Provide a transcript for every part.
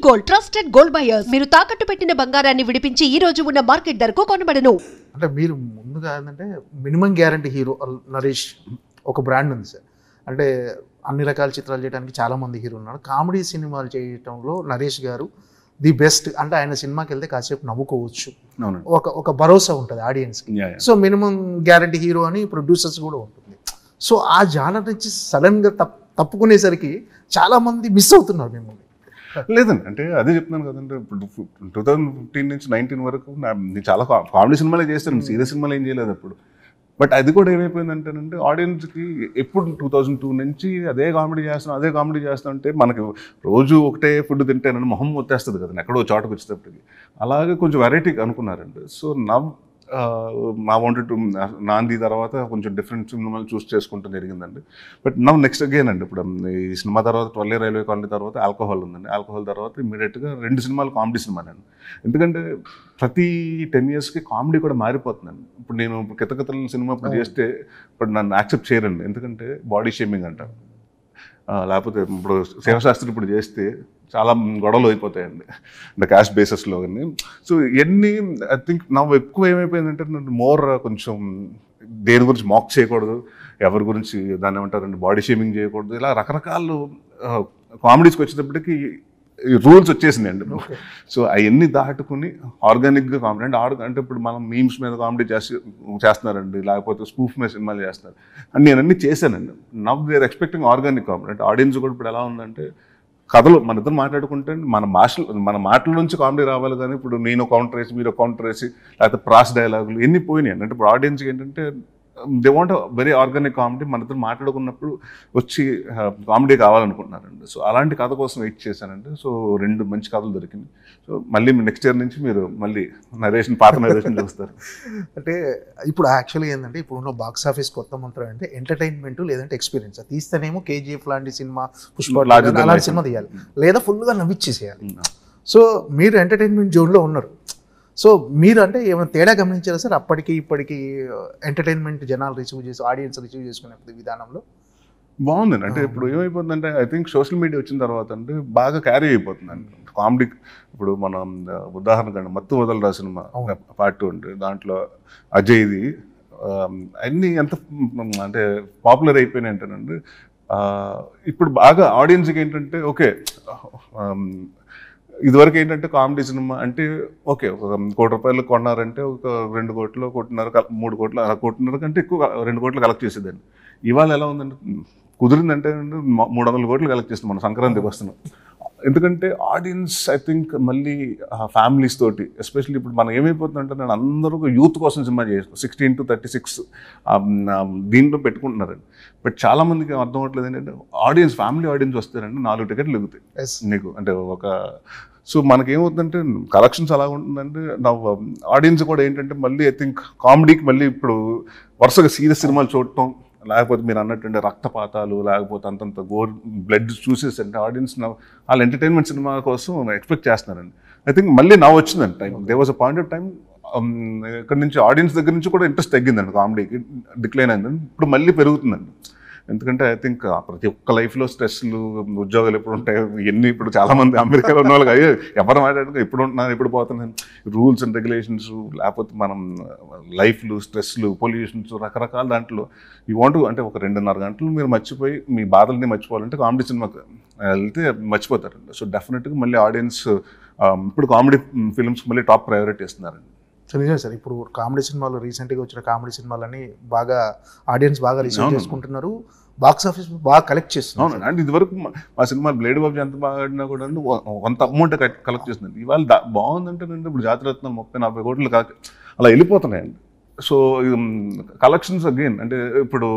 Gold trusted gold buyers మీరు తాకట్టు పెట్టిన బంగారాన్ని విడిపించి ఈ రోజు ఉన్న మార్కెట్ ధరకు కొనబడను. అంటే మీరు ముందుగా ఏంటంటే మినిమం గ్యారంటీ హీరో నరేష్ ఒక బ్రాండ్ ఉంది సార్. అంటే అన్ని రకాల చిత్రాలు చేయడానికి చాలామంది హీరో ఉన్నారు. కామెడీ సినిమాలు చేయటంలో నరేష్ గారు ది బెస్ట్. అంటే ఆయన సినిమాకి వెళ్తే కాసేపు నవ్వుకోవచ్చు, ఒక భరోసా ఉంటుంది ఆడియన్స్కి. సో మినిమం గ్యారంటీ హీరో అని ప్రొడ్యూసర్స్ కూడా ఉంటుంది. సో ఆ జానర్ నుంచి సడన్గా తప్పుకునేసరికి చాలామంది మిస్ అవుతున్నారు మిమ్మల్ని. లేదండి, అంటే అదే చెప్తున్నాను కదండి. ఇప్పుడు 2015 నుంచి 19 వరకు నేను చాలా కామెడీ సినిమాలే చేస్తాను, సీరియస్ సినిమాలు ఏం చేయలేదు అప్పుడు. బట్ అది కూడా ఏమైపోయిందంటేనంటే ఆడియన్స్కి ఎప్పుడు 2002 నుంచి అదే కామెడీ చేస్తాం అంటే మనకి రోజు ఒకటే ఫుడ్ తింటేనని మొహం వచ్చేస్తుంది కదండి ఎక్కడో చోటకు వచ్చేటప్పటికి. అలాగే కొంచెం వెరైటీ అనుకున్నారండి. సో నా వాంటెడ్ టు నాంది తర్వాత కొంచెం డిఫరెంట్ సినిమాలు చూస్ చేసుకుంటూ జరిగిందండి. బట్ నెక్స్ట్ అగైన్ అండి, ఇప్పుడు ఈ సినిమా తర్వాత 12 రైల్వే కాలనీ తర్వాత ఆల్కహాల్ ఉందండి. ఆల్కహాల్ తర్వాత ఇమీడియట్గా 2 సినిమాలు కామెడీ సినిమానండి. ఎందుకంటే ప్రతి 10 yearsకి కామెడీ కూడా మారిపోతుందండి. ఇప్పుడు నేను కితకితల సినిమా ఇప్పుడు చేస్తే ఇప్పుడు నన్ను యాక్సెప్ట్ చేయరండి, ఎందుకంటే బాడీ షేమింగ్ అంటారు. లేకపోతే ఇప్పుడు శివశాస్త్రి ఇప్పుడు చేస్తే చాలా గొడవలు అయిపోతాయండి అంటే క్యాస్ట్ బేసిస్లో. కానీ సో ఇవన్నీ ఐ థింక్ నా ఎక్కువ ఏమైపోయిందంటే మోర్ కొంచెం దేని గురించి మాక్ చేయకూడదు, ఎవరి గురించి దాన్ని ఏమంటారండి బాడీ షేమింగ్ చేయకూడదు, ఇలా రకరకాలు కామెడీస్కి వచ్చేటప్పటికి రూల్స్ వచ్చేసినాయండి. సో అవన్నీ దాటుకుని ఆర్గానిక్గా కామెడీ అంటే ఇప్పుడు మనం మీమ్స్ మీద కామెడీ చేస్తున్నారండి, లేకపోతే స్పూఫ్ మీద సినిమాలు చేస్తున్నారు అని నేను అన్నీ చేశానండి. Now we're expecting organic comedy. అంటే ఆడియన్స్ కూడా ఇప్పుడు ఎలా ఉందంటే కథలు మన ఇద్దరు మాట్లాడుకుంటే మన మాటల నుంచి కామెడీ రావాలి. కానీ ఇప్పుడు నేను కౌంటర్ వేసి మీరు కౌంటర్ వేసి లేకపోతే ప్రాస్ డైలాగులు ఎన్ని పోయినాయి అంటే ఇప్పుడు ఆడియన్స్కి ఏంటంటే they want very organic comedy. మన ఇద్దరు మాట్లాడుకున్నప్పుడు వచ్చి కామెడీ కావాలనుకుంటున్నారండి. సో అలాంటి కథ కోసం వెయిట్ చేశానండి. సో 2 మంచి కథలు దొరికింది. సో మళ్ళీ నెక్స్ట్ ఇయర్ నుంచి మీరు మళ్ళీ పాత నరేషన్ చూస్తారు. అంటే ఇప్పుడు యాక్చువల్గా ఏంటంటే ఇప్పుడు ఉన్న బాక్స్ ఆఫీస్ కొత్త మంత్రం అంటే ఎంటర్టైన్మెంట్ లేదంటే ఎక్స్పీరియన్స్. తీస్తేనేమో KGF లాంటి సినిమా, పుష్ప అలాంటి సినిమా తీయాలి, లేదా ఫుల్గా నవ్విచ్చేసేయాలి. సో మీరు ఎంటర్టైన్మెంట్ జోన్లో ఉన్నారు. సో మీరు అంటే ఏమైనా తేడా గమనించారా సార్ అప్పటికి ఇప్పటికి ఎంటర్టైన్మెంట్ జనాలు రిసీవ్ చేసి ఆడియన్స్ రిసీవ్ చేసుకునే విధానంలో? బాగుందండి. అంటే ఇప్పుడు ఏమైపోతుందంటే ఐ థింక్ సోషల్ మీడియా వచ్చిన తర్వాత అంటే బాగా క్యారీ అయిపోతుందండి కామెడీ. ఇప్పుడు మనం ఉదాహరణకు మత్తు వదలరా సినిమా పార్ట్ 2 అంటే దాంట్లో అజయ్ది అన్నీ ఎంత అంటే పాపులర్ అయిపోయినాయి అంటేనండి. ఇప్పుడు బాగా ఆడియన్స్కి ఏంటంటే ఓకే, ఇదివరకు ఏంటంటే కామెడీ సినిమా అంటే ఓకే ఒక 1 కోటి రూపాయలు కొన్నారంటే ఒక 2 కోట్లు, 1.5, 3 కోట్లు, 1.5 కంటే ఎక్కువ 2 కోట్లు కలెక్ట్ చేసేదండి. ఇవాళ ఎలా ఉందంటే కుదిరిందంటే 300 కోట్లు కలెక్ట్ చేస్తాం మనం సంక్రాంతికి వస్తున్నాం. ఎందుకంటే ఆడియన్స్ ఐ థింక్ మళ్ళీ ఫ్యామిలీస్ తోటి ఎస్పెషల్లీ ఇప్పుడు మనం ఏమైపోతుందంటే నేను అందరూ యూత్ కోసం సినిమా చేస్తాను 16 to 36 దీంట్లో పెట్టుకుంటున్నారండి. బట్ చాలామందికి అర్థం అవ్వట్లేదు ఏంటంటే ఆడియన్స్ ఫ్యామిలీ ఆడియన్స్ వస్తారండి 4 టికెట్లు ఎగుతాయి నీకు అంటే ఒక. సో మనకేమవుతుందంటే కలెక్షన్స్ అలా ఉంటుందంటే నా ఆడియన్స్ కూడా ఏంటంటే మళ్ళీ ఐ థింక్ కామెడీకి మళ్ళీ ఇప్పుడు వరుసగా సీరియస్ సినిమాలు చూడటం, లేకపోతే మీరు అన్నట్టుండే రక్తపాతాలు, లేకపోతే అంతంత బ్లడ్ చూసేసి అంటే ఆడియన్స్ వాళ్ళు ఎంటర్టైన్మెంట్ సినిమా కోసం ఎక్స్పెక్ట్ చేస్తున్నారండి. ఐ థింక్ మళ్ళీ వచ్చిందండి time. They was a point of time ఇక్కడ నుంచి ఆడియన్స్ దగ్గర నుంచి కూడా ఇంట్రెస్ట్ తగ్గిందండి, కామెడీకి డిక్లైన్ అయిందండి. ఇప్పుడు మళ్ళీ పెరుగుతుందండి. ఎందుకంటే ఐ థింక్ ప్రతి ఒక్క లైఫ్లో స్ట్రెస్లు, ఉద్యోగాలు ఎప్పుడు ఉంటాయి ఇవన్నీ. ఇప్పుడు చాలామంది అమెరికాలో ఉన్న వాళ్ళకి అయ్యో ఎవరు మాట్లాడుకో ఎప్పుడు ఉంటున్నారు ఎప్పుడు పోతున్నాను, రూల్స్ అండ్ రెగ్యులేషన్స్, లేకపోతే మనం లైఫ్లు, స్ట్రెస్లు, పొల్యూషన్స్, రకరకాల దాంట్లో ఈ వాంట్ అంటే ఒక 2.5 గంటలు మీరు మర్చిపోయి మీ బాధల్ని మర్చిపోవాలంటే కామెడీ సినిమాకి వెళ్తే మర్చిపోతారండి. సో డెఫినెట్గా మళ్ళీ ఆడియన్స్ ఇప్పుడు కామెడీ ఫిల్మ్స్కి మళ్ళీ టాప్ ప్రయారిటీ ఇస్తున్నారండి. సో నిజమే సార్, ఇప్పుడు కామెడీ సినిమాలు రీసెంట్గా వచ్చిన కామెడీ సినిమాలని బాగా ఆడియన్స్ బాగా రిసీవ్ చేసుకుంటున్నారు, బాక్స్ ఆఫీస్ బాగా కలెక్ట్ చేస్తున్నారు. అవును, అంటే ఇదివరకు మా సినిమా బ్లేడ్ బాబు ఎంత బాగా ఆడినా కూడా కొంత అమౌంట్ కలెక్ట్ చేస్తుంది. ఇవాళ బాగుందంటే ఇప్పుడు జాతిరత్నాలు 30-40 కోట్లు అలా వెళ్ళిపోతున్నాయండి. సో కలెక్షన్స్ అగైన్ అంటే ఇప్పుడు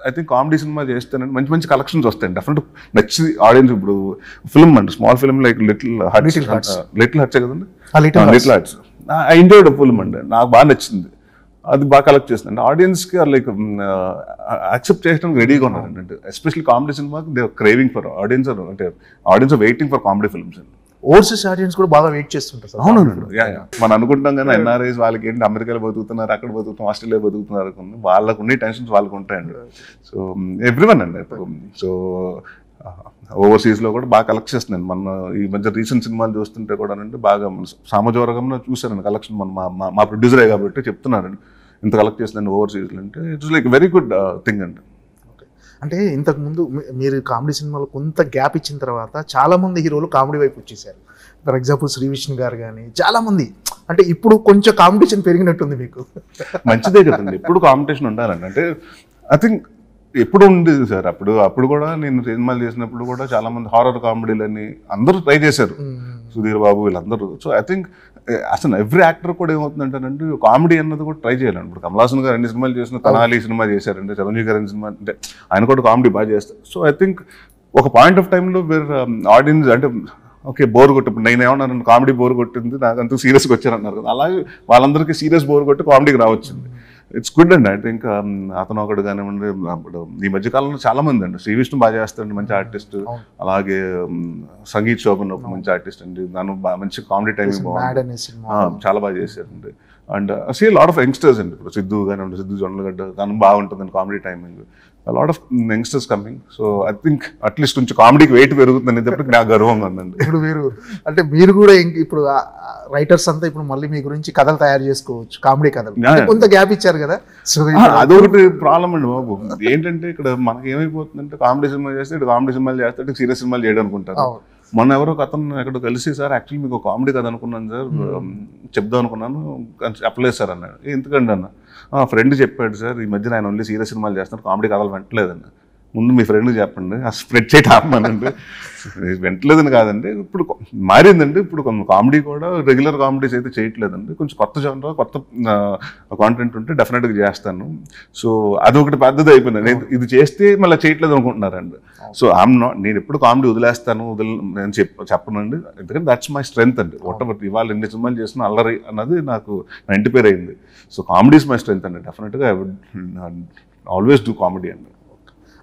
ఐ థింక్ కామెడీ సినిమా చేస్తేనండి మంచి మంచి కలెక్షన్స్ వస్తాయండి. డెఫినెట్ నచ్చి ఆడియన్స్ ఇప్పుడు ఫిల్మ్ అండి, small film like Little Hearts కదండి, Little Hearts I enjoyed film అండి, నాకు బాగా నచ్చింది, అది బాగా కలెక్ట్ చేస్తుంది. ఆడియన్స్కి లైక్ యాక్సెప్ట్ చేయడానికి రెడీగా ఉన్నారండి. అంటే ఎస్పెషల్లీ కామెడీ సినిమాకి దే క్రేవింగ్ ఫర్ ఆడియన్స్ అంటే audience waiting for comedy films అండి. ఓవర్సీస్ ఆడియన్స్ కూడా బాగా వెయిట్ చేస్తుంటారు సార్. అవునండి, మనం అనుకుంటాం కానీ ఎన్ఆర్ఐస్ వాళ్ళకి ఏంటి అమెరికాలో బతుకుతున్నారు, అక్కడ బతుకుతున్నారు, ఆస్ట్రేలియా బతుకుతున్నారు, వాళ్ళకు ఉండే టెన్షన్స్ వాళ్ళకు ఉంటాయండి. సో ఎవ్రీవన్ అండి. సో ఓవర్సీస్లో కూడా బాగా కలెక్ట్ చేస్తున్నాను. మన ఈ మధ్య రీసెంట్ సినిమాలు చూస్తుంటే కూడా అంటే బాగా సామజోరగంలో చూశాను కలెక్షన్. మా ప్రొడ్యూసరే కాబట్టి చెప్తున్నారండి ఇంత కలెక్ట్ చేస్తున్నాను ఓవర్సీస్లో అంటే it's like very good thing అండి. అంటే ఇంతకుముందు మీరు కామెడీ సినిమాలో కొంత గ్యాప్ ఇచ్చిన తర్వాత చాలామంది హీరోలు కామెడీ వైపు వచ్చేసారు. ఫర్ ఎగ్జాంపుల్ శ్రీ విష్ణు గారు కానీ చాలామంది. అంటే ఇప్పుడు కొంచెం కాంపిటీషన్ పెరిగినట్టుంది మీకు. మంచిదే కదండి, ఎప్పుడు కాంపిటీషన్ ఉండాలండి. అంటే ఐ థింక్ ఎప్పుడు ఉండేది సార్. అప్పుడు కూడా నేను సినిమాలు చేసినప్పుడు కూడా చాలా మంది హారర్ కామెడీలని అందరూ ట్రై చేశారు, సుధీర్ బాబు వీళ్ళందరూ. సో ఐ థింక్ అసలు ఎవ్రీ యాక్టర్ కూడా ఏమవుతుందంటేనంటే కామెడీ అన్నది కూడా ట్రై చేయాలండి. ఇప్పుడు కమల్ హాసన్ గారు 2 సినిమాలు చేసిన, తనాలి సినిమా చేశారంటే, చిరంజీవి గారు సినిమా అంటే ఆయన కూడా కామెడీ బాగా చేస్తారు. సో ఐ థింక్ ఒక పాయింట్ ఆఫ్ టైంలో వేరే ఆడియన్స్ అంటే ఓకే బోర్ కొట్టి, ఇప్పుడు నేను ఏమన్నాను కామెడీ బోర్ కొట్టింది నాకు అంతకు సీరియస్గా వచ్చారన్నారు కదా, అలాగే వాళ్ళందరికీ సీరియస్ బోర్ కొట్టి కామెడీకి రావచ్చింది. ఇట్స్ గుడ్ అండి. ఐ థింక్ అతను ఒకడు కానివ్వండి, అప్పుడు ఈ మధ్యకాలంలో చాలా మంది అండి, శ్రీ విష్ణు బాగా చేస్తారండి, మంచి ఆర్టిస్ట్. అలాగే సంగీత్ శోభన్ ఒక మంచి ఆర్టిస్ట్ అండి, దాని మంచి కామెడీ టైమింగ్ బాగుంది, చాలా బాగా చేశారండి. And see lot of youngsters అండి, ఇప్పుడు సిద్ధు కానివ్వండి, సిద్ధు జొన్నలగడ్డ తను బాగుంటుందండి comedy timing. Lot of youngsters coming. So I think at least కొంచెం కామెడీకి వెయిట్ పెరుగుతుంది అనేటప్పటికి నాకు గర్వంగా ఉందండి. ఇప్పుడు మీరు కూడా ఇప్పుడు రైటర్స్ అంతా ఇప్పుడు మళ్ళీ మీ గురించి కథలు తయారు చేసుకోవచ్చు, కామెడీ కథలు. కొంత గ్యాప్ ఇచ్చారు కదా, సో అదొకటి ప్రాబ్లం అండి బాబు. ఏంటంటే ఇక్కడ మనకి ఏమైపోతుందంటే కామెడీ సినిమా చేస్తే ఇటు కామెడీ సినిమాలు చేస్తే సీరియస్ సినిమాలు చేయడం అనుకుంటారు. మొన్న ఎవరో అతను ఎక్కడ కలిసి సార్ యాక్చువల్లీ మీకు కామెడీ కథ అనుకున్నాను సార్, చెప్దాం అనుకున్నాను, చెప్పలేదు సార్ అన్నాడు. ఎందుకండి అన్న, ఫ్రెండ్ చెప్పాడు సార్ ఈ మధ్య ఆయన ఓన్లీ సీరియస్ సినిమాలు చేస్తున్నారు, కామెడీ కథలు వెంటలేదన్న. ముందు మీ ఫ్రెండ్కి చెప్పండి, ఆ స్ప్రెడ్ చేయటం ఆపమనండి. వెంటలేదని కాదండి, ఇప్పుడు మారిందండి. ఇప్పుడు కామెడీ కూడా రెగ్యులర్ కామెడీస్ అయితే చేయట్లేదండి, కొంచెం కొత్త జనరా కొత్త కాంటెంట్ ఉంటే డెఫినెట్గా చేస్తాను. సో అదొకటి పెద్దది అయిపోయింది. ఇది చేస్తే మళ్ళీ చేయట్లేదు అనుకుంటున్నారండి. సో నేను ఎప్పుడు కామెడీ వదిలేస్తాను నేను చెప్పనండి, ఎందుకంటే దట్స్ మై స్ట్రెంగ్త్ అండి. వాట్ ఇవాళ 2 సినిమాలు చేసిన అల్లరి అన్నది నాకు నా ఇంటి పేరు అయింది. So comedy is my strength అండి. డెఫినెట్గా I would always do comedy అండి.